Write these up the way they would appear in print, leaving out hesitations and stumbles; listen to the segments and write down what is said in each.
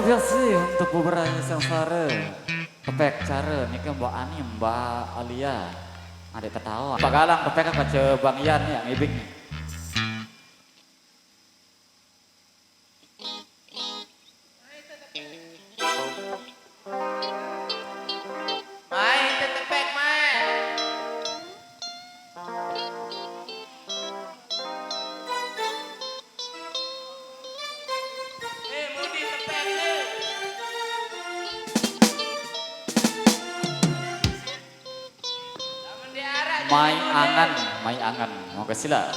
terbiasa untuk beberapa sengsara kepek cara ini kan Mbak Ani Mbak Alia adik ketawa Pak Galang kepek kaca Bang Ian yang ibing Mai tetepek mai. Mudi tepek ni. Lamun diarah. Mai angan mau ke sila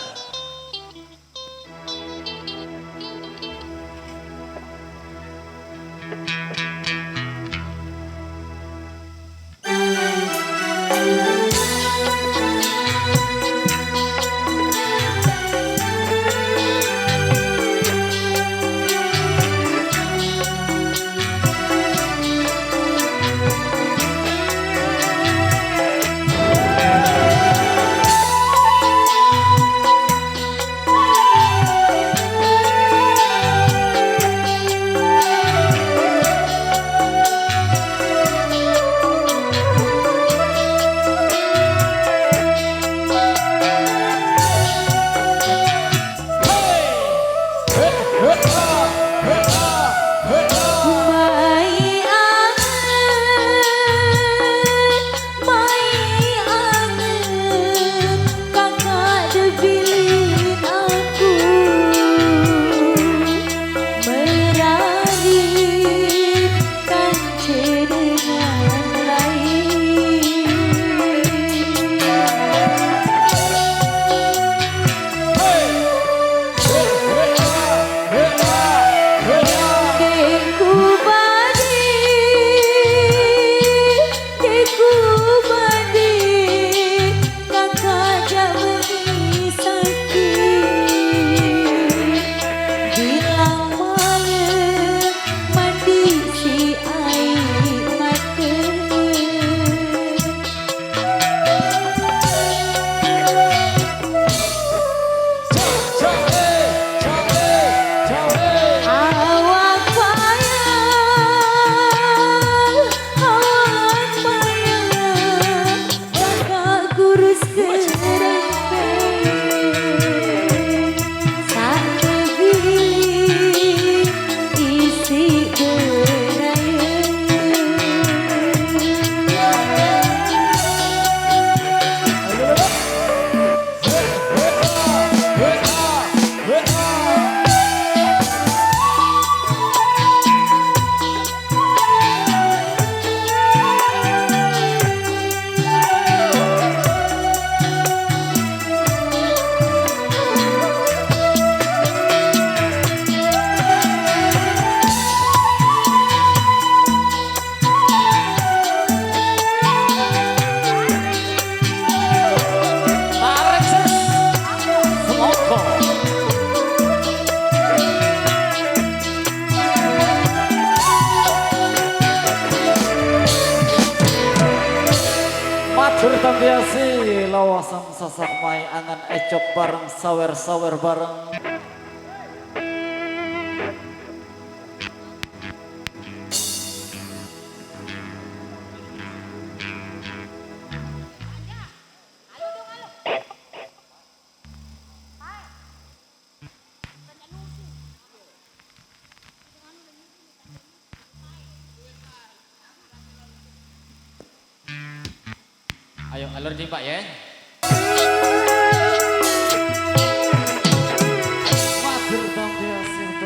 Bertambiasi lawasan sasak mai angan ecok bareng sawer-sawer bareng ayo alur di Pak ya.